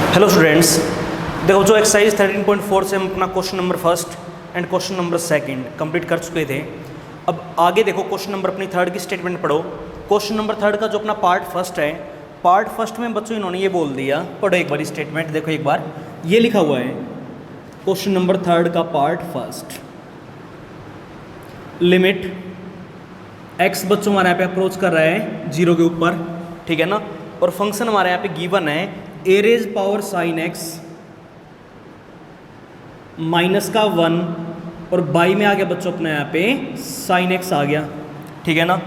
Hello students, देखो जो exercise 13.4 से हम अपना question number first and question number second complete कर चुके थे। अब आगे देखो क्वेश्चन नंबर अपनी थर्ड की स्टेटमेंट पढ़ो। क्वेश्चन नंबर थर्ड का जो अपना पार्ट फर्स्ट है, पार्ट फर्स्ट में बच्चों इन्होंने ये बोल दिया, पढ़ो एक बार स्टेटमेंट देखो एक बार, ये लिखा हुआ है क्वेश्चन नंबर थर्ड का पार्ट फर्स्ट, लिमिट एक्स बच्चों हमारे यहाँ पे अप्रोच कर रहा है 0 के ऊपर, ठीक है ना, और फंक्शन हमारे यहाँ पे गिवन है a raise power sine x minus का 1 और बाई में आ गया बच्चों अपने यहाँ पे साइन एक्स आ गया, ठीक है ना।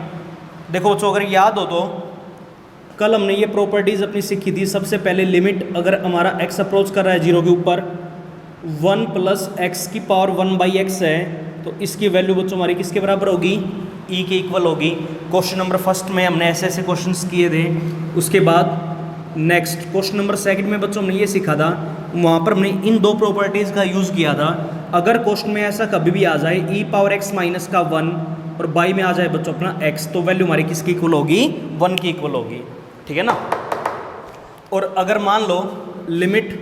देखो बच्चों अगर याद हो तो कल हमने ये प्रॉपर्टीज अपनी सीखी थी। सबसे पहले लिमिट अगर हमारा एक्स अप्रोच कर रहा है 0 के ऊपर 1 प्लस एक्स की पावर 1 बाई एक्स है, तो इसकी वैल्यू बच्चों हमारी किसके बराबर होगी, ई के इक्वल होगी। क्वेश्चन नंबर फर्स्ट में हमने ऐसे ऐसे क्वेश्चंस किए थे। उसके बाद नेक्स्ट क्वेश्चन नंबर सेकंड में बच्चों हमने ये सीखा था, वहाँ पर हमने इन दो प्रॉपर्टीज़ का यूज़ किया था। अगर क्वेश्चन में ऐसा कभी भी आ जाए ई पावर एक्स माइनस का 1 और बाई में आ जाए बच्चों अपना एक्स, तो वैल्यू हमारी किसकी इक्वल होगी, 1 की इक्वल होगी, ठीक है ना। और अगर मान लो लिमिट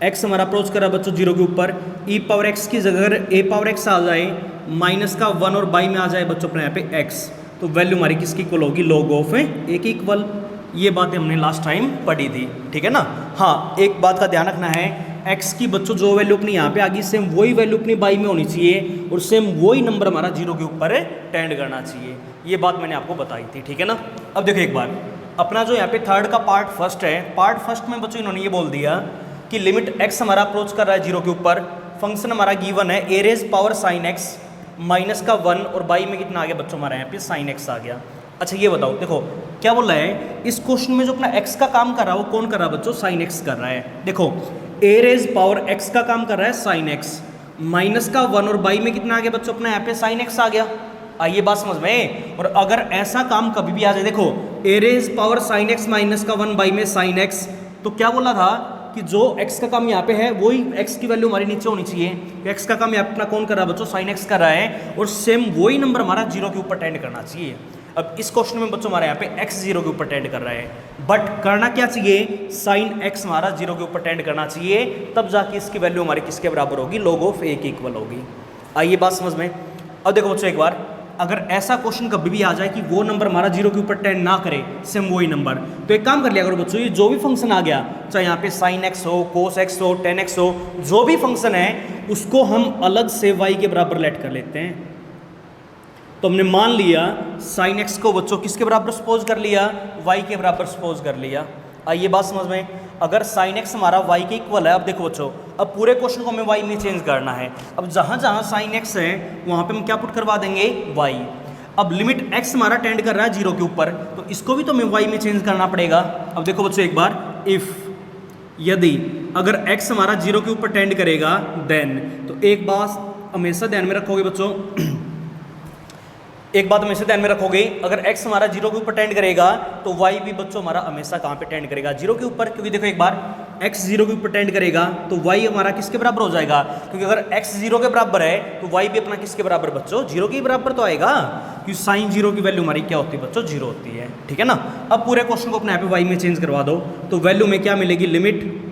एक्स हमारा अप्रोच करा बच्चों 0 के ऊपर, ई पावर एक्स की जगह अगर ए पावर एक्स आ जाए माइनस का 1 और बाई में आ जाए बच्चों अपने यहाँ पे एक्स, तो वैल्यू हमारी किसकी इक्वल होगी, लॉग ऑफ ए की इक्वल। ये बातें हमने लास्ट टाइम पढ़ी थी, ठीक है ना। हाँ, एक बात का ध्यान रखना है, एक्स की बच्चों जो वैल्यू अपनी यहाँ पे आ गई सेम वही वैल्यू अपनी बाई में होनी चाहिए और सेम वही नंबर हमारा 0 के ऊपर टेंड करना चाहिए। ये बात मैंने आपको बताई थी, ठीक है ना। अब देखो एक बार अपना जो यहाँ पे थर्ड का पार्ट फर्स्ट है, पार्ट फर्स्ट में बच्चों इन्होंने ये बोल दिया कि लिमिट एक्स हमारा अप्रोच कर रहा है 0 के ऊपर, फंक्शन हमारा गिवन है a raise power sine x minus का 1 और बाई में कितना आ गया बच्चों हमारे यहाँ पे साइन एक्स आ गया। अच्छा ये बताओ, देखो क्या बोल रहा है इस क्वेश्चन में जो अपना x का काम कर रहा है वो कौन कर रहा है बच्चों, साइन x कर रहा है। देखो ए रेज पावर x का काम कर रहा है साइन x, माइनस का 1 और बाई में कितना आ गया बच्चों अपना यहाँ पे साइन x आ गया। आइए बात समझ में। और अगर ऐसा काम कभी भी आ जाए, देखो a raise power sine x minus का 1 बाई में साइन x, तो क्या बोला था कि जो x का काम यहाँ पे है वही x की वैल्यू हमारी नीचे होनी चाहिए। x का काम यहाँ पे अपना कौन कर रहा है बच्चों, साइन x कर रहा है, और सेम वही नंबर हमारा 0 के ऊपर टेंड करना चाहिए। अब इस क्वेश्चन में बच्चों हमारे यहाँ पे x 0 के ऊपर टेंड कर रहा है, बट करना क्या चाहिए, साइन x हमारा 0 के ऊपर टेंड करना चाहिए, तब जाके इसकी वैल्यू हमारी किसके बराबर होगी, लॉग ऑफ a के इक्वल होगी। आइए बात समझ में। अब देखो बच्चों एक बार अगर ऐसा क्वेश्चन कभी भी आ जाए कि वो नंबर हमारा 0 के ऊपर टेंड ना करे, सेम वही नंबर, तो एक काम कर लिया करो बच्चों, ये जो भी फंक्शन आ गया, चाहे यहाँ पे साइन x हो, कोस x हो, टेन x हो, जो भी फंक्शन है उसको हम अलग से y के बराबर लेट कर लेते हैं। तो हमने मान लिया साइन x को बच्चों किसके बराबर सपोज कर लिया, y के बराबर सपोज कर लिया। आइए बात समझ में। अगर साइन x हमारा y के इक्वल है, अब देखो बच्चों अब पूरे क्वेश्चन को हमें y में चेंज करना है। अब जहाँ जहाँ साइन x है वहाँ पे हम क्या पुट करवा देंगे, y। अब लिमिट x हमारा टेंड कर रहा है 0 के ऊपर, तो इसको भी तो हमें y में चेंज करना पड़ेगा। अब देखो बच्चों एक बार, इफ़ यदि अगर x हमारा 0 के ऊपर टेंड करेगा देन, तो एक बात हमेशा ध्यान में रखोगे बच्चों, एक बात हमेशा ध्यान में रखोगे, अगर x हमारा 0 के ऊपर टेंड करेगा तो y भी बच्चों हमारा हमेशा कहाँ पे टेंड करेगा, 0 के ऊपर। क्योंकि देखो एक बार x 0 के ऊपर टेंड करेगा तो y हमारा किसके बराबर हो जाएगा, क्योंकि अगर x 0 के बराबर है तो y भी अपना किसके बराबर बच्चों, 0 के बराबर तो आएगा, क्योंकि साइन 0 की वैल्यू हमारी क्या होती है बच्चों, 0 होती है, ठीक है ना। अब पूरे क्वेश्चन को अपने यहाँ पे y में चेंज करवा दो, तो वैल्यू में क्या मिलेगी, लिमिट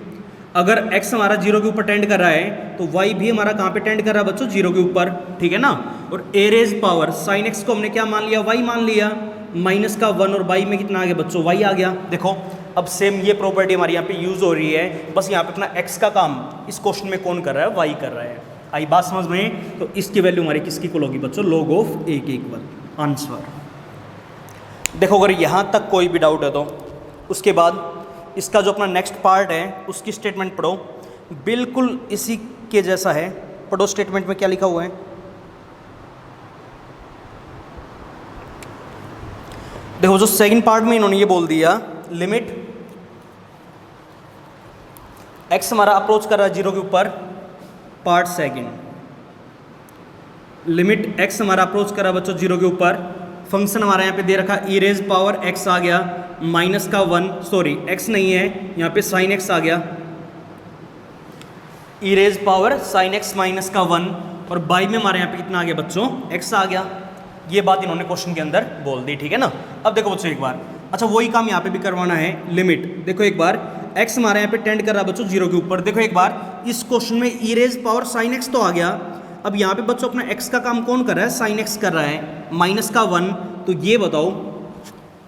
अगर x हमारा 0 के ऊपर टेंड कर रहा है तो y भी हमारा कहाँ पे टेंड कर रहा है बच्चों, 0 के ऊपर, ठीक है ना। और ए रेज पावर साइन x को हमने क्या मान लिया, y मान लिया, माइनस का 1 और बाई में कितना आ गया बच्चों, y आ गया। देखो अब सेम ये प्रॉपर्टी हमारी यहाँ पे यूज हो रही है, बस यहाँ पे अपना x का काम इस क्वेश्चन में कौन कर रहा है, y कर रहा है। आई बात समझ में। तो इसकी वैल्यू हमारी किसकी इक्वल होगी बच्चों, लॉग ऑफ a के इक्वल, आंसर। देखो अगर यहाँ तक कोई भी डाउट है तो उसके बाद इसका जो अपना नेक्स्ट पार्ट है उसकी स्टेटमेंट पढ़ो, बिल्कुल इसी के जैसा है। पढ़ो स्टेटमेंट में क्या लिखा हुआ है, देखो जो सेकंड पार्ट में इन्होंने ये बोल दिया, लिमिट x हमारा अप्रोच कर रहा है 0 के ऊपर, पार्ट सेकंड, लिमिट x हमारा अप्रोच कर रहा है बच्चों 0 के ऊपर, फंक्शन हमारा यहाँ पे दे रखा ई रेज पावर x आ गया, माइनस का 1, सॉरी x नहीं है यहाँ पे साइन x आ गया, e raise power sine x minus का 1, और बाई में हमारे यहाँ पे कितना आ गया बच्चों, x आ गया। ये बात इन्होंने क्वेश्चन के अंदर बोल दी, ठीक है ना। अब देखो बच्चों एक बार, अच्छा वही काम यहाँ पे भी करवाना है, लिमिट देखो एक बार एक्स हमारे यहाँ पे टेंड कर रहा है बच्चों जीरो के ऊपर। देखो एक बार इस क्वेश्चन में ई रेज पावर साइन एक्स तो आ गया। अब यहाँ पे बच्चों अपना एक्स का काम कौन कर रहा है, साइन एक्स कर रहा है, माइनस का 1। तो ये बताओ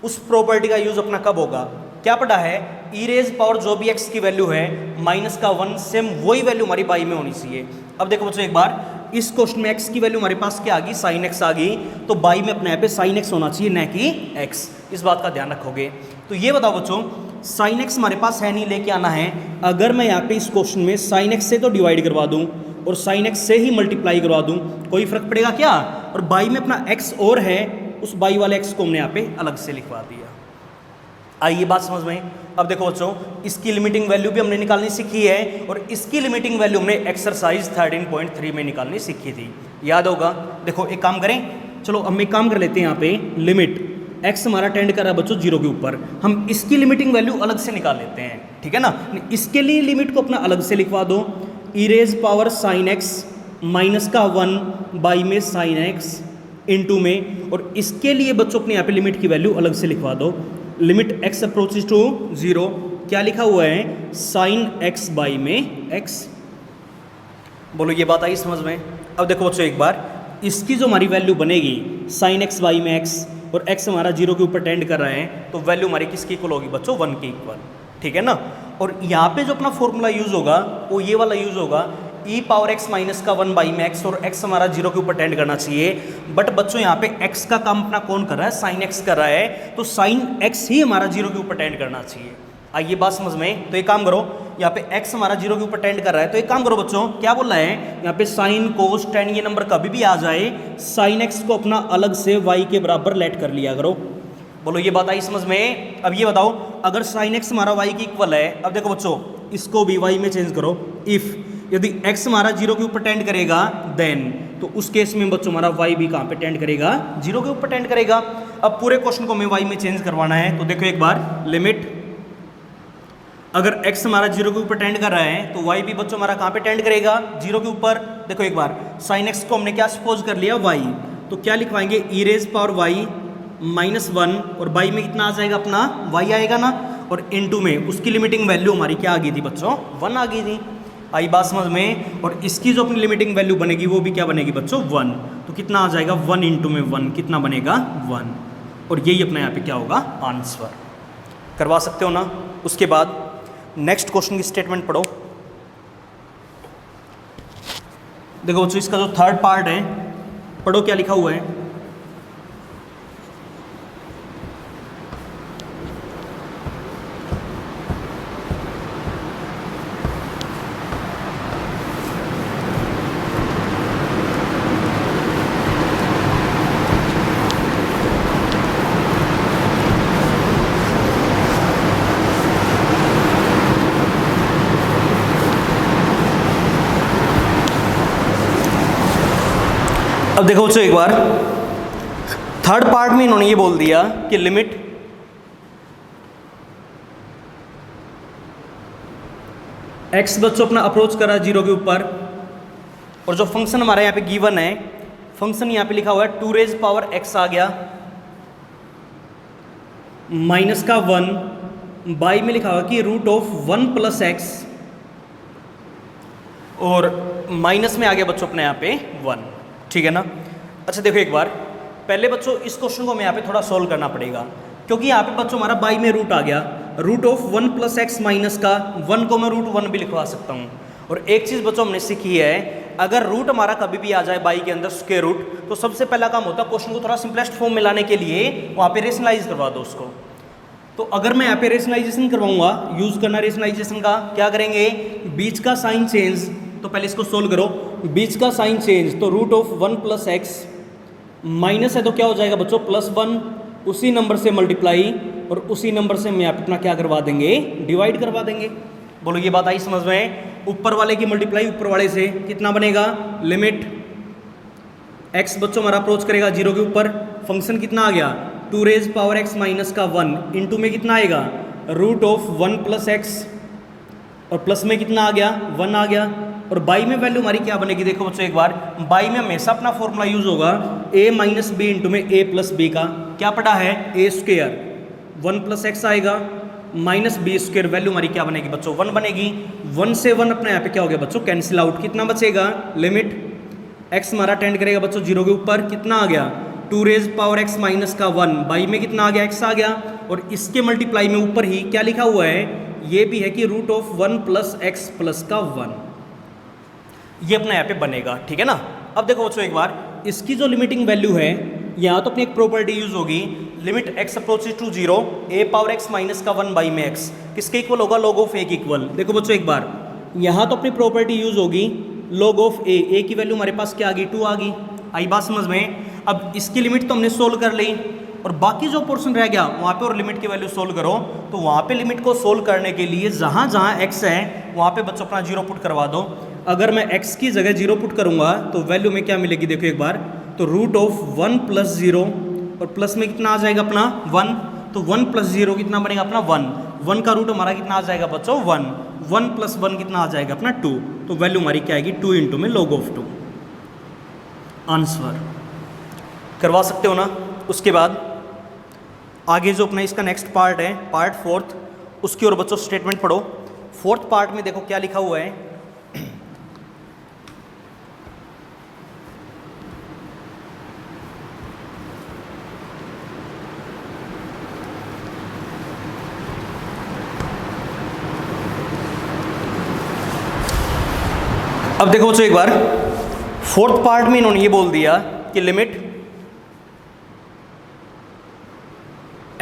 उस प्रॉपर्टी का यूज अपना कब होगा। क्या पढ़ा है, ई रेज पावर जो भी एक्स की वैल्यू है माइनस का 1 सेम वही वैल्यू हमारी बाई में होनी चाहिए। अब देखो बच्चों एक बार इस क्वेश्चन में एक्स की वैल्यू हमारे पास क्या आ गई, साइन एक्स आ गई, तो बाई में अपने यहाँ पे साइन एक्स होना चाहिए न कि एक्स। इस बात का ध्यान रखोगे। तो ये बताओ बच्चों साइन एक्स हमारे पास है नहीं, लेके आना है। अगर मैं यहाँ पे इस क्वेश्चन में साइन एक्स से तो डिवाइड करवा दूँ और साइन एक्स से ही मल्टीप्लाई करवा दूँ, कोई फर्क पड़ेगा क्या। और बाई में अपना एक्स और है, उस बाई वाले एक्स को हमने यहाँ पे अलग से लिखवा दिया। आइए बात समझ में। अब देखो बच्चों इसकी लिमिटिंग वैल्यू भी हमने निकालनी सीखी है और इसकी लिमिटिंग वैल्यू हमने एक्सरसाइज 13.3 में निकालनी सीखी थी, याद होगा। देखो एक काम करें, चलो हम एक काम कर लेते हैं। यहाँ पे लिमिट एक्स हमारा टेंड कर रहा है बच्चों जीरो के ऊपर, हम इसकी लिमिटिंग वैल्यू अलग से निकाल लेते हैं, ठीक है ना। इसके लिए लिमिट को अपना अलग से लिखवा दो, e raise power sine x minus का 1 बाई में साइन एक्स इंटू में, और इसके लिए बच्चों अपने यहाँ पे लिमिट की वैल्यू अलग से लिखवा दो। लिमिट एक्स अप्रोचेज टू 0, क्या लिखा हुआ है, साइन एक्स बाई में एक्स। बोलो ये बात आई समझ में। अब देखो बच्चों एक बार इसकी जो हमारी वैल्यू बनेगी साइन एक्स बाई में एक्स, और एक्स हमारा जीरो के ऊपर टेंड कर रहे हैं, तो वैल्यू हमारी किसकी इक्वल होगी बच्चों, 1 के इक्वल, ठीक है ना। और यहाँ पे जो अपना फॉर्मूला यूज होगा वो ये वाला यूज होगा, ई पावर एक्स माइनस का 1 बाई में एक्स, और एक्स हमारा जीरो के ऊपर टेंड करना चाहिए। बट बच्चों यहाँ पे एक्स का काम अपना कौन कर रहा है, साइन एक्स कर रहा है, तो साइन एक्स ही हमारा जीरो के ऊपर टेंड करना चाहिए। आइए बात समझ में। तो एक काम करो, यहाँ पे एक्स हमारा जीरो के ऊपर टेंड कर रहा है, तो एक काम करो बच्चों, क्या बोल रहा है यहाँ पे, साइन कोस टेन ये नंबर कभी भी आ जाए, साइन एक्स को अपना अलग से वाई के बराबर लेट कर लिया करो। बोलो ये बात आई समझ में। अब ये बताओ अगर साइन एक्स हमारा वाई की इक्वल है, अब देखो बच्चों इसको भी वाई में चेंज करो। इफ यदि x हमारा जीरो के ऊपर टेंड करेगा देन, तो उस केस में बच्चों हमारा y भी कहाँ पे टेंड करेगा, जीरो के ऊपर टेंड करेगा। अब पूरे क्वेश्चन को हमें y में चेंज करवाना है, तो देखो एक बार लिमिट, अगर x हमारा जीरो के ऊपर टेंड कर रहा है तो y भी बच्चों हमारा कहाँ पे टेंड करेगा, जीरो के ऊपर। देखो एक बार साइन x को हमने क्या सपोज कर लिया, y, तो क्या लिखवाएंगे, ई रेज पावर y माइनस 1, और y में कितना आ जाएगा अपना, y आएगा ना, और इनटू में उसकी लिमिटिंग वैल्यू हमारी क्या आ गई थी बच्चों, 1 आ गई थी। आई बात समझ में। और इसकी जो अपनी लिमिटिंग वैल्यू बनेगी वो भी क्या बनेगी बच्चों, 1, तो कितना आ जाएगा, 1 इंटू में 1 कितना बनेगा, 1, और यही अपने यहाँ पे क्या होगा, आंसर। करवा सकते हो ना। उसके बाद नेक्स्ट क्वेश्चन की स्टेटमेंट पढ़ो। देखो बच्चों इसका जो थर्ड पार्ट है पढ़ो, क्या लिखा हुआ है। अब देखो बच्चों एक बार थर्ड पार्ट में इन्होंने ये बोल दिया कि लिमिट x बच्चों अपना अप्रोच कर रहा है जीरो के ऊपर, और जो फंक्शन हमारा यहाँ पे गिवन है, फंक्शन यहाँ पे लिखा हुआ है 2 रेज पावर x आ गया, माइनस का 1 बाई में लिखा हुआ कि रूट ऑफ 1 प्लस एक्स, और माइनस में आ गया बच्चों अपने यहाँ पे 1, ठीक है ना। अच्छा देखो एक बार पहले बच्चों इस क्वेश्चन को हमें यहाँ पे थोड़ा सोल्व करना पड़ेगा, क्योंकि यहाँ पे बच्चों हमारा बाई में रूट आ गया, root of 1 plus x minus का 1 को मैं रूट 1 भी लिखवा सकता हूँ। और एक चीज़ बच्चों हमने सीखी है, अगर रूट हमारा कभी भी आ जाए बाई के अंदर स्क्वायर रूट, तो सबसे पहला काम होता है क्वेश्चन को थोड़ा सिंपलेस्ट फॉर्म में लाने के लिए वहाँ पे रेशनलाइज करवा दो उसको। तो अगर मैं यहाँ पे रेशनलाइजेशन करवाऊंगा, यूज़ करना रेशनलाइजेशन का, क्या करेंगे, बीच का साइन चेंज, तो पहले इसको सोल्व करो, बीच का साइन चेंज, तो root of 1 plus x minus है तो क्या हो जाएगा बच्चों, प्लस 1, उसी नंबर से मल्टीप्लाई, और उसी नंबर से हम यहाँ पे अपना क्या करवा देंगे, डिवाइड करवा देंगे। बोलो ये बात आई समझ में। ऊपर वाले की मल्टीप्लाई ऊपर वाले से कितना बनेगा, लिमिट x बच्चों हमारा अप्रोच करेगा जीरो के ऊपर, फंक्शन कितना आ गया, 2 रेज पावर x माइनस का 1 इंटू में कितना आएगा, रूट ऑफ 1 प्लस एक्स, और प्लस में कितना आ गया, 1 आ गया, और बाई में वैल्यू हमारी क्या बनेगी, देखो बच्चों एक बार बाई में हमेशा अपना फॉर्मूला यूज होगा a माइनस बी इंटू में a प्लस बी का, क्या पढ़ा है, a स्क्वेयर, 1 प्लस एक्स आएगा माइनस बी स्क्वायर, वैल्यू हमारी क्या बनेगी बच्चों 1 बनेगी। 1 से 1 अपने यहाँ पे क्या हो गया बच्चों कैंसिल आउट, कितना बचेगा लिमिट x हमारा टेंड करेगा बच्चों 0 के ऊपर, कितना आ गया 2 रेज पावर x माइनस का 1, बाई में कितना आ गया x आ गया, और इसके मल्टीप्लाई में ऊपर ही क्या लिखा हुआ है ये भी है कि root of 1 plus x plus का 1, ये अपने यहाँ पे बनेगा। ठीक है ना। अब देखो बच्चों एक बार इसकी जो लिमिटिंग वैल्यू है यहाँ तो अपनी एक प्रॉपर्टी यूज होगी, limit x approaches to 0 a power x minus का 1 बाई में x किसके इक्वल होगा log ऑफ a के इक्वल। देखो बच्चों एक बार यहाँ तो अपनी प्रॉपर्टी यूज होगी log ऑफ a की वैल्यू हमारे पास क्या आ गई 2 आ गई, आई बात समझ में। अब इसकी लिमिट तो हमने सोल्व कर ली और बाकी जो पोर्शन रह गया वहाँ पे और लिमिट की वैल्यू सोल्व करो, तो वहाँ पे लिमिट को सोल्व करने के लिए जहाँ जहाँ x है वहाँ पे बच्चों अपना 0 पुट करवा दो। अगर मैं x की जगह 0 पुट करूँगा तो वैल्यू में क्या मिलेगी देखो एक बार, तो रूट ऑफ 1 प्लस 0 और प्लस में कितना आ जाएगा अपना 1, तो 1 प्लस 0 कितना बनेगा अपना 1, 1 का रूट हमारा कितना आ जाएगा बच्चों 1, 1 प्लस 1 कितना आ जाएगा अपना 2, तो वैल्यू हमारी क्या आएगी 2 इंटू में log ऑफ 2, आंसर करवा सकते हो ना। उसके बाद आगे जो अपना इसका नेक्स्ट पार्ट है पार्ट 4th, उसकी और बच्चों स्टेटमेंट पढ़ो। 4th पार्ट में देखो क्या लिखा हुआ है, अब देखो बच्चों एक बार 4th पार्ट में इन्होंने ये बोल दिया कि लिमिट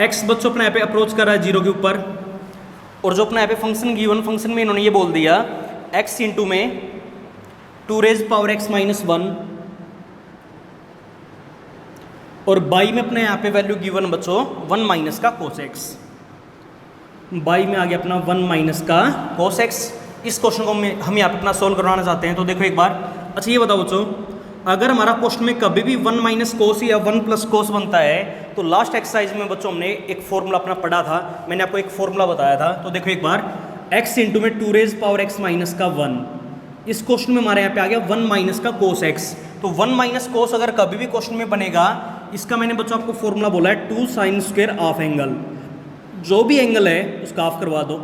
x बच्चों अपने यहाँ पे अप्रोच कर रहा है 0 के ऊपर, और जो अपने यहाँ पे फंक्शन गिवन फंक्शन में इन्होंने ये बोल दिया x इंटू में 2 रेज पावर x माइनस 1, और बाई में अपने यहाँ पे वैल्यू गिवन बच्चों 1 माइनस का कोस x, बाई में आ गया अपना 1 माइनस का कोस x। इस क्वेश्चन को हम यहाँ पे अपना सोल्व करवाना चाहते हैं, तो देखो एक बार अच्छा ये बताओ बच्चों, अगर हमारा क्वेश्चन में कभी भी 1 माइनस कोस या 1 प्लस कोस बनता है तो लास्ट एक्सरसाइज में बच्चों हमने एक फॉर्मूला अपना पढ़ा था, मैंने आपको एक फॉर्मूला बताया था। तो देखो एक बार x इंटू में 2 रेज पावर x माइनस का 1, इस क्वेश्चन में हमारे यहाँ पे आ गया 1 माइनस का कोस x, तो 1 माइनस कोस अगर कभी भी क्वेश्चन में बनेगा, इसका मैंने बच्चों आपको फॉर्मूला बोला है 2 साइन स्क्वायर ऑफ एंगल, जो भी एंगल है उसका ऑफ करवा दो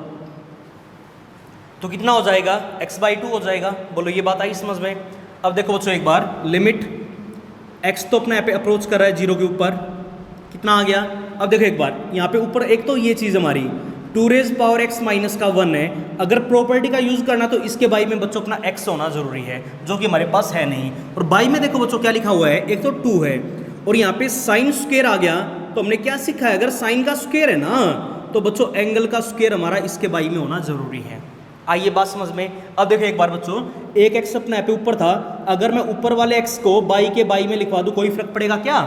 तो कितना हो जाएगा x/2 हो जाएगा। बोलो ये बात आई समझ में। अब देखो बच्चों एक बार लिमिट x तो अपने यहाँ पे अप्रोच कर रहा है 0 के ऊपर, कितना आ गया। अब देखो एक बार यहाँ पे ऊपर एक तो ये चीज़ हमारी 2 रेज पावर x माइनस का 1 है, अगर प्रॉपर्टी का यूज़ करना तो इसके बाई में बच्चों अपना x होना जरूरी है, जो कि हमारे पास है नहीं। और बाई में देखो बच्चों क्या लिखा हुआ है, एक तो 2 है और यहाँ पे साइन स्क्वायर आ गया, तो हमने क्या सीखा है, अगर साइन का स्क्वायर है ना तो बच्चों एंगल का स्क्वायर हमारा इसके बाई में होना जरूरी है। आइए बात समझ में। अब देखो एक बार बच्चों एक x अपने यहाँ पे ऊपर था, अगर मैं ऊपर वाले x को बाई के बाई में लिखवा दूँ कोई फर्क पड़ेगा क्या,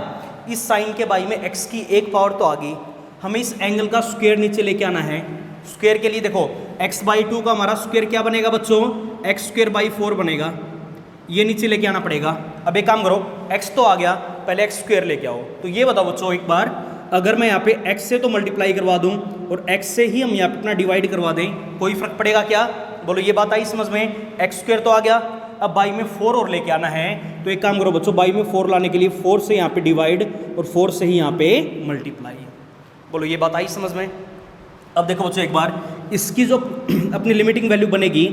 इस साइन के बाई में x की एक पावर तो आ गई, हमें इस एंगल का स्क्वायर नीचे लेके आना है। स्क्वायर के लिए देखो x/2 का हमारा स्क्वायर क्या बनेगा बच्चों, x²/4 बनेगा, ये नीचे लेके आना पड़ेगा। अब एक काम करो x तो आ गया, पहले x² लेके आओ। तो ये बताओ बच्चों एक बार, अगर मैं यहाँ पे x से तो मल्टीप्लाई करवा दूँ और x से ही हम यहाँ पे अपना डिवाइड करवा दें, कोई फर्क पड़ेगा क्या। बोलो ये बात आई समझ में। x² तो आ गया, अब बाई में 4 और लेके आना है, तो एक काम करो बच्चों बाई में 4 लाने के लिए 4 से यहाँ पे डिवाइड और 4 से ही यहाँ पे मल्टीप्लाई। बोलो ये बात आई समझ में। अब देखो बच्चों एक बार इसकी जो अपनी लिमिटिंग वैल्यू बनेगी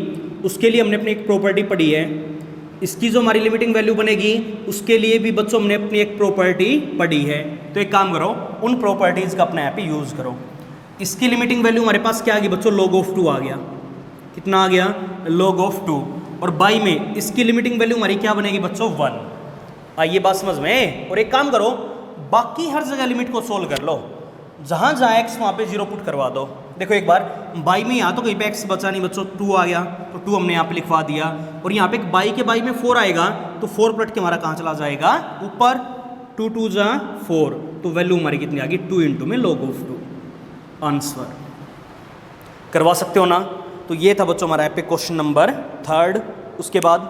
उसके लिए हमने अपनी एक प्रॉपर्टी पढ़ी है, इसकी जो हमारी लिमिटिंग वैल्यू बनेगी उसके लिए भी बच्चों हमने अपनी एक प्रॉपर्टी पढ़ी है। तो एक काम करो उन प्रॉपर्टीज़ का अपने यहाँ पे यूज़ करो। इसकी लिमिटिंग वैल्यू हमारे पास क्या आ गई बच्चों, log ऑफ 2 आ गया, कितना आ गया log ऑफ 2, और बाई में इसकी लिमिटिंग वैल्यू हमारी क्या बनेगी बच्चों 1। आइए बात समझ में। और एक काम करो बाकी हर जगह लिमिट को सोल्व कर लो, जहाँ जहाँ x वहाँ पे 0 पुट करवा दो। देखो एक बार बाई में यहाँ तो कहीं पे x बचा नहीं बच्चों, 2 आ गया तो 2 हमने यहाँ पे लिखवा दिया, और यहाँ पे बाई के बाई में 4 आएगा तो 4 पलट के हमारा कहाँ चला जाएगा ऊपर, 2 2 जा 4, तो वैल्यू हमारी कितनी आ गई 2 इंटू में log ऑफ 2, आंसर करवा सकते हो ना। तो ये था बच्चों हमारा यहाँ पे क्वेश्चन नंबर 3। उसके बाद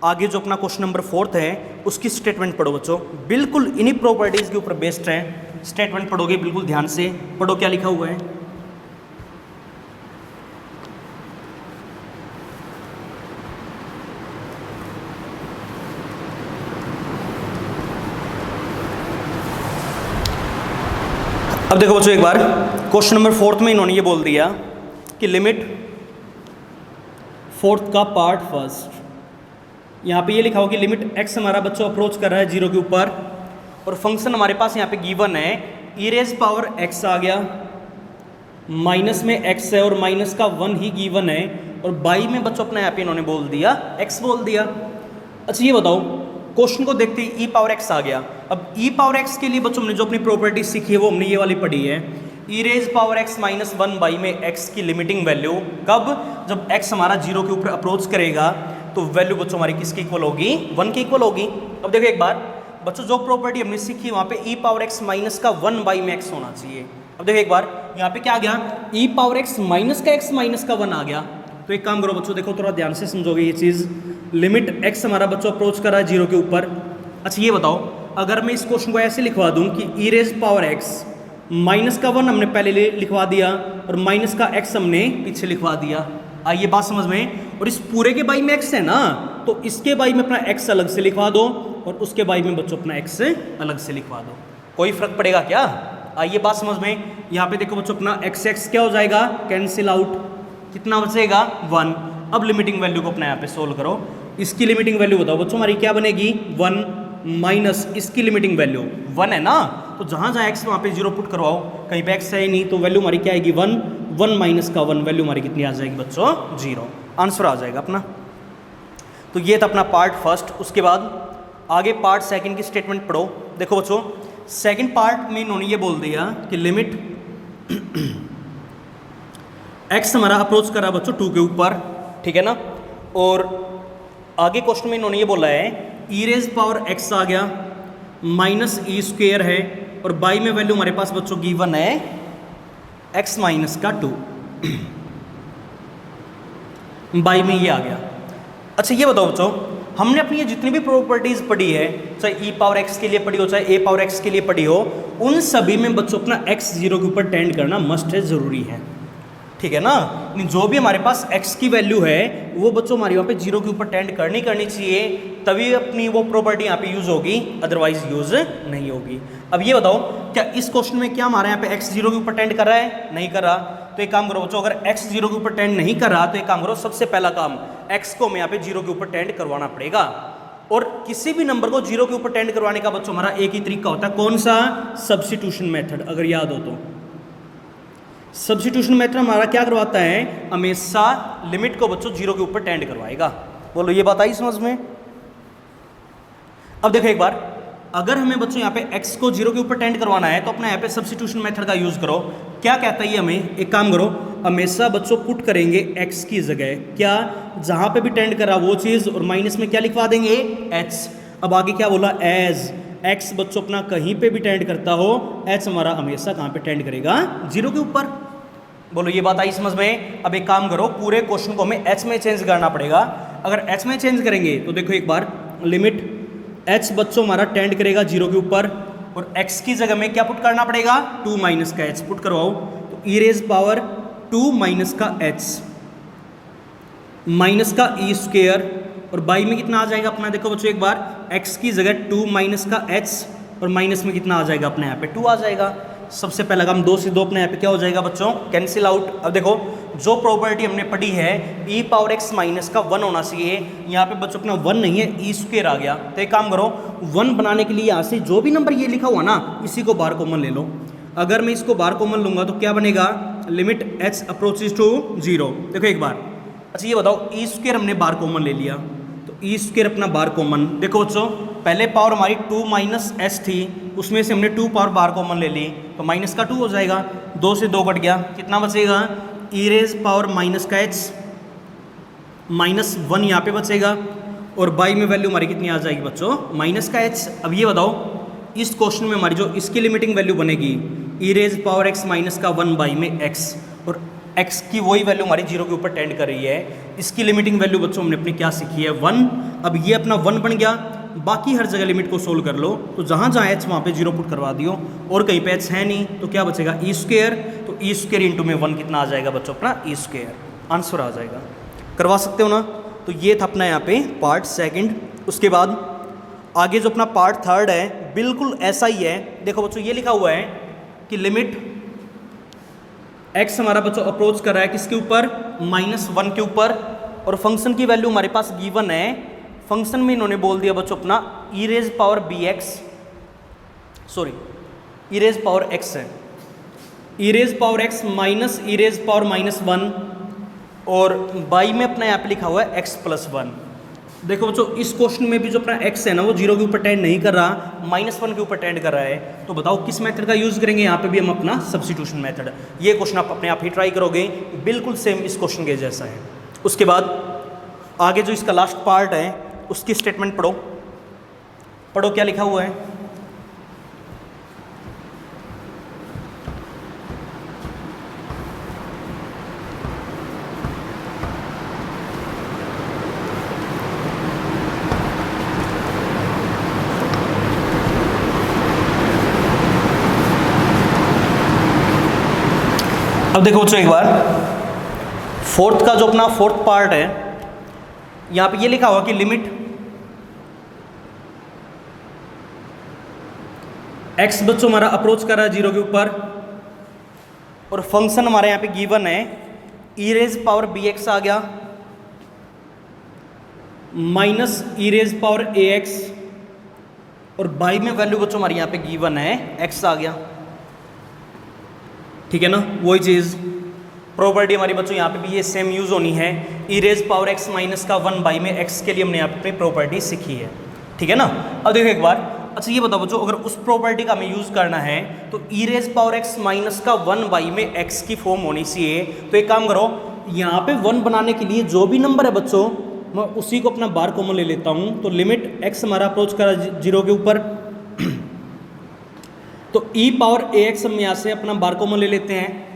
आगे जो अपना क्वेश्चन नंबर 4 है उसकी स्टेटमेंट पढ़ो बच्चों, बिल्कुल इन्हीं प्रॉपर्टीज़ के ऊपर बेस्ड है। स्टेटमेंट पढ़ोगे बिल्कुल ध्यान से पढ़ो, क्या लिखा हुआ है। अब देखो बच्चों एक बार क्वेश्चन नंबर 4 में इन्होंने ये बोल दिया कि लिमिट 4th का पार्ट फर्स्ट, यहाँ पे ये लिखा हो कि लिमिट x हमारा बच्चों अप्रोच कर रहा है 0 के ऊपर और फंक्शन हमारे पास यहाँ पे गिवन है e रेज पावर x आ गया, माइनस में x है और माइनस का 1 ही गिवन है और बाई में बच्चों अपना यहाँ पे इन्होंने बोल दिया x बोल दिया। अच्छा ये बताओ, क्वेश्चन को देखते ही e पावर x आ गया। अब e पावर x के लिए बच्चों हमने जो अपनी प्रॉपर्टी सीखी है वो हमने ये वाली पढ़ी है, e raise power x minus 1 by में x की लिमिटिंग वैल्यू कब, जब x हमारा 0 के ऊपर अप्रोच करेगा तो वैल्यू बच्चों हमारी किसकी इक्वल होगी, 1 की इक्वल होगी। अब देखो एक बार बच्चों जो प्रॉपर्टी हमने सीखी वहाँ पे e पावर x माइनस का 1 बाई में x होना चाहिए। अब देखो एक बार यहाँ पे क्या आ गया, e पावर x माइनस का x माइनस का 1 आ गया। तो एक काम करो बच्चों, देखो थोड़ा ध्यान से समझोगे ये चीज़, लिमिट x हमारा बच्चों अप्रोच कर रहा है 0 के ऊपर। अच्छा ये बताओ, अगर मैं इस क्वेश्चन को ऐसे लिखवा दूँ कि e raise power x minus का 1 हमने पहले लिखवा दिया और माइनस का x हमने पीछे लिखवा दिया, आइए बात समझ में। और इस पूरे के बाई में x है ना, तो इसके बाई में अपना x अलग से लिखवा दो और उसके बाई में बच्चों अपना x अलग से लिखवा दो, कोई फर्क पड़ेगा क्या? आइए बात समझ में। यहाँ पे देखो बच्चों अपना x क्या हो जाएगा, कैंसिल आउट, कितना बचेगा 1। अब लिमिटिंग वैल्यू को अपना यहाँ पे सोल्व करो, इसकी लिमिटिंग वैल्यू बताओ बच्चों हमारी क्या बनेगी 1 माइनस इसकी लिमिटिंग वैल्यू 1 है ना, तो जहाँ जहाँ x वहाँ पे 0 पुट करवाओ, कहीं पे x है ही नहीं तो वैल्यू हमारी क्या आएगी 1, 1 माइनस का 1 वैल्यू हमारी कितनी आ जाएगी बच्चों 0, आंसर आ जाएगा अपना। तो ये था अपना पार्ट फर्स्ट। उसके बाद आगे पार्ट सेकंड की स्टेटमेंट पढ़ो। देखो बच्चों सेकंड पार्ट में इन्होंने ये बोल दिया कि लिमिट x हमारा अप्रोच करा बच्चों 2 के ऊपर, ठीक है ना, और आगे क्वेश्चन में इन्होंने ये बोला है e रेज पावर x आ गया, माइनस ई स्क्वेयर है और बाई में वैल्यू हमारे पास बच्चों गिवन है x माइनस का 2, बाई में ये आ गया। अच्छा ये बताओ बच्चों, हमने अपनी ये जितनी भी प्रॉपर्टीज पढ़ी है, चाहे e पावर x के लिए पढ़ी हो चाहे a पावर x के लिए पढ़ी हो, उन सभी में बच्चों अपना x 0 के ऊपर टेंड करना मस्ट है, जरूरी है, ठीक है ना। जो भी हमारे पास x की वैल्यू है वो बच्चों हमारी वहाँ पे 0 के ऊपर टेंड करनी चाहिए, तभी अपनी वो प्रॉपर्टी यहाँ पे यूज होगी, अदरवाइज यूज नहीं होगी। अब ये बताओ क्या इस क्वेश्चन में क्या हमारे यहाँ पे x 0 के ऊपर टेंड कर रहा है, नहीं कर रहा, तो एक काम करो बच्चों, अगर x 0 के ऊपर टेंड नहीं कर रहा तो एक काम करो, सबसे पहला काम x को हमें यहाँ पे 0 के ऊपर टेंड करवाना पड़ेगा। और किसी भी नंबर को 0 के ऊपर टेंड करवाने का बच्चों हमारा एक ही तरीका होता है, कौन सा, सब्स्टिट्यूशन मेथड। अगर याद हो तो सब्स्टिट्यूशन मेथड हमारा क्या करवाता है, हमेशा लिमिट को बच्चों 0 के ऊपर टेंड करवाएगा। बोलो ये बात आई समझ में। अब देखो एक बार, अगर हमें बच्चों यहाँ पे x को 0 के ऊपर टेंड करवाना है तो अपना यहाँ पे सब्स्टिट्यूशन मेथड का यूज करो। क्या कहता है ये हमें, एक काम करो, हमेशा बच्चों पुट करेंगे x की जगह क्या, जहां पे भी टेंड करा वो चीज, और माइनस में क्या लिखवा देंगे h। अब आगे क्या बोला, एज x बच्चों अपना कहीं पे भी टेंड करता हो, h हमारा हमेशा कहाँ पे टेंड करेगा, 0 के ऊपर। बोलो ये बात आई समझ में। अब एक काम करो, पूरे क्वेश्चन को हमें h में चेंज करना पड़ेगा। अगर h में चेंज करेंगे तो देखो एक बार, लिमिट h बच्चों हमारा टेंड करेगा 0 के ऊपर और x की जगह में क्या पुट करना पड़ेगा, 2 माइनस का h पुट करवाओ, तो e रेज पावर 2 माइनस का h माइनस का ई स्क्वेयर और बाई में कितना आ जाएगा अपना, देखो बच्चों एक बार, x की जगह 2 माइनस का h और माइनस में कितना आ जाएगा अपने यहाँ पे 2 आ जाएगा। सबसे पहला काम 2 से 2 अपने यहाँ पे क्या हो जाएगा बच्चों, कैंसिल आउट। अब देखो जो प्रॉपर्टी हमने पढ़ी है e पावर x माइनस का 1 होना चाहिए, यहाँ पे बच्चों अपना 1 नहीं है, ई स्क्वेयर आ गया। तो एक काम करो, 1 बनाने के लिए यहाँ से जो भी नंबर ये लिखा हुआ ना, इसी को बार कॉमन ले लो। अगर मैं इसको बार कॉमन लूंगा तो क्या बनेगा, लिमिट h अप्रोचेस टू 0। देखो एक बार, अच्छा ये बताओ, ई स्क्वेयर हमने बार कॉमन ले लिया, तो ई स्क्वेयर अपना बार कॉमन, देखो बच्चों पहले पावर हमारी 2 माइनस एच थी, उसमें से हमने 2 पावर बार कॉमन ले ली, तो माइनस का 2 हो जाएगा, 2 से 2 कट गया, कितना बचेगा, ई रेज पावर माइनस का एच माइनस 1 यहाँ पे बचेगा और बाई में वैल्यू हमारी कितनी आ जाएगी बच्चों, माइनस का एच। अब ये बताओ इस क्वेश्चन में हमारी जो इसकी लिमिटिंग वैल्यू बनेगी, ई रेज पावर एक्स माइनस का 1 बाई में एक्स, और x की वही वैल्यू हमारी 0 के ऊपर टेंड कर रही है। इसकी लिमिटिंग वैल्यू बच्चों हमने अपनी क्या सीखी है, 1। अब ये अपना 1 बन गया, बाकी हर जगह लिमिट को सोल्व कर लो, तो जहाँ जहाँ h वहाँ पे 0 पुट करवा दियो, और कहीं पे h है नहीं तो क्या बचेगा, ई स्क्वेयर। तो ई स्क्वेयर इंटू में 1 कितना आ जाएगा बच्चों, अपना ई स्क्वेयर, आंसर आ जाएगा। करवा सकते हो ना। तो ये था अपना यहाँ पे पार्ट सेकंड। उसके बाद आगे जो अपना पार्ट थर्ड है बिल्कुल ऐसा ही है। देखो बच्चों ये लिखा हुआ है कि लिमिट एक्स हमारा बच्चों अप्रोच कर रहा है किसके ऊपर, -1 के ऊपर, और फंक्शन की वैल्यू हमारे पास गिवन है। फंक्शन में इन्होंने बोल दिया बच्चों अपना e raise power bx, sorry e raise power x है, e raise power x minus e raise power -1, और बाई में अपना यहाँ पे लिखा हुआ है x+1। देखो बच्चों इस क्वेश्चन में भी जो अपना x है ना वो 0 के ऊपर टेंड नहीं कर रहा, -1 के ऊपर टेंड कर रहा है। तो बताओ किस मेथड का यूज करेंगे, यहाँ पे भी हम अपना सब्स्टिट्यूशन मेथड। ये क्वेश्चन आप अपने आप ही ट्राई करोगे, बिल्कुल सेम इस क्वेश्चन के जैसा है। उसके बाद आगे जो इसका लास्ट पार्ट है उसकी स्टेटमेंट पढ़ो, पढ़ो क्या लिखा हुआ है। अब देखो बच्चों एक बार फोर्थ का जो अपना फोर्थ पार्ट है, यहाँ पे ये लिखा हुआ कि लिमिट x बच्चों हमारा अप्रोच कर रहा है 0 के ऊपर, और फंक्शन हमारे यहाँ पे गिवन है e रेज पावर bx आ गया minus e raise power ax, और बाई में वैल्यू बच्चों हमारे यहाँ पे गिवन है x आ गया। ठीक है ना, वही चीज़ प्रॉपर्टी हमारी बच्चों यहाँ पे भी ये सेम यूज़ होनी है। e raise power x minus का 1 बाई में x के लिए हमने यहाँ पे प्रॉपर्टी सीखी है। ठीक है ना, अब देखो एक बार, अच्छा ये बताओ बच्चों अगर उस प्रॉपर्टी का हमें यूज़ करना है तो e raise power x minus का 1 बाई में x की फॉर्म होनी चाहिए। तो एक काम करो, यहाँ पे 1 बनाने के लिए जो भी नंबर है बच्चों मैं उसी को अपना बार कॉमन ले लेता हूँ। तो लिमिट x हमारा अप्रोच करा 0 के ऊपर, तो e पावर ax हम यहाँ से अपना बार कॉमन ले लेते हैं।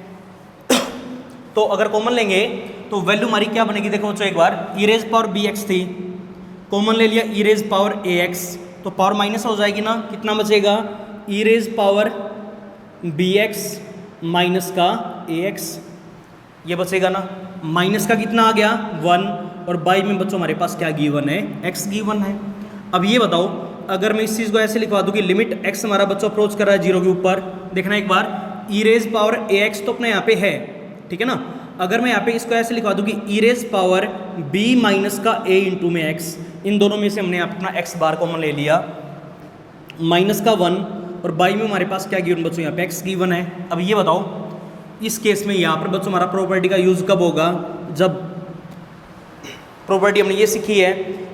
तो अगर कॉमन लेंगे तो वैल्यू हमारी क्या बनेगी, देखो बच्चों एक बार e रेज पावर bx थी, कॉमन ले लिया e रेज पावर ax, तो पावर माइनस हो जाएगी ना, कितना बचेगा e raise power bx minus का ax, ये बचेगा ना, माइनस का कितना आ गया 1, और बाई में बच्चों हमारे पास क्या गिवन है x गिवन है। अब ये बताओ अगर मैं इस चीज़ को ऐसे लिखवा दूँ कि लिमिट x हमारा बच्चों अप्रोच कर रहा है 0 के ऊपर, देखना एक बार e रेज पावर ax तो अपने यहाँ पे है, ठीक है ना। अगर मैं यहाँ पे इसको ऐसे लिखवा दूँ कि e raise power b minus का a इंटू में x, इन दोनों में से हमने अपना x बार कॉमन ले लिया, माइनस का 1, और बाई में हमारे पास क्या गिवन बच्चों यहाँ पे x गिवन है। अब ये बताओ इस केस में यहाँ पर बच्चों हमारा प्रॉपर्टी का यूज़ कब होगा, जब प्रॉपर्टी हमने ये सीखी है,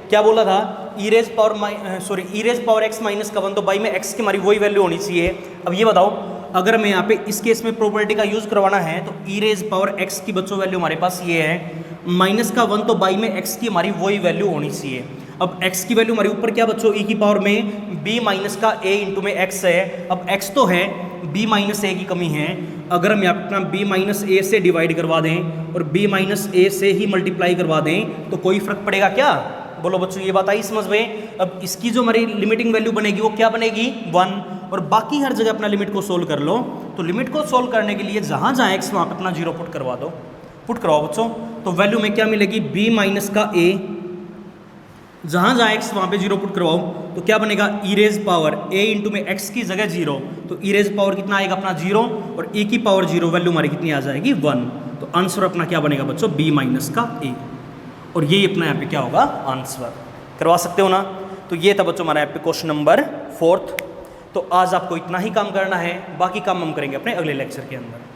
क्या बोला था e raise power x minus का 1, तो बाई में x की हमारी वही वैल्यू होनी चाहिए। अब ये बताओ अगर हमें यहाँ पे इस केस में प्रॉपर्टी का यूज़ करवाना है तो e रेज पावर x की बच्चों वैल्यू हमारे पास ये है माइनस का 1, तो बाई में x की हमारी वही वैल्यू होनी चाहिए। अब x की वैल्यू हमारे ऊपर क्या बच्चों e की पावर में b माइनस का a इंटू में x है। अब x तो है, b माइनस a की कमी है, अगर हम यहाँ पे अपना b माइनस a से डिवाइड करवा दें और b माइनस a से ही मल्टीप्लाई करवा दें तो कोई फर्क पड़ेगा क्या, बोलो बच्चों ये बात आई समझ में। अब इसकी जो हमारी लिमिटिंग वैल्यू बनेगी वो क्या बनेगी 1, और बाकी हर जगह अपना लिमिट को सोल्व कर लो। तो लिमिट को सोल्व करने के लिए जहाँ जहाँ x वहाँ पे अपना 0 पुट करवा दो, पुट करवाओ बच्चों, तो वैल्यू में क्या मिलेगी b माइनस का a, जहाँ जहाँ x वहाँ पे 0 पुट करवाओ तो क्या बनेगा e raise power a into में x की जगह 0, तो e रेज पावर कितना आएगा अपना 0, और e की पावर 0 वैल्यू हमारी कितनी आ जाएगी 1। तो आंसर अपना क्या बनेगा बच्चों b माइनस का a, और ये अपना यहाँ पे क्या होगा आंसर, करवा सकते हो ना। तो ये था बच्चों हमारा यहाँ पे क्वेश्चन नंबर 4। तो आज आपको इतना ही काम करना है, बाकी काम हम करेंगे अपने अगले लेक्चर के अंदर।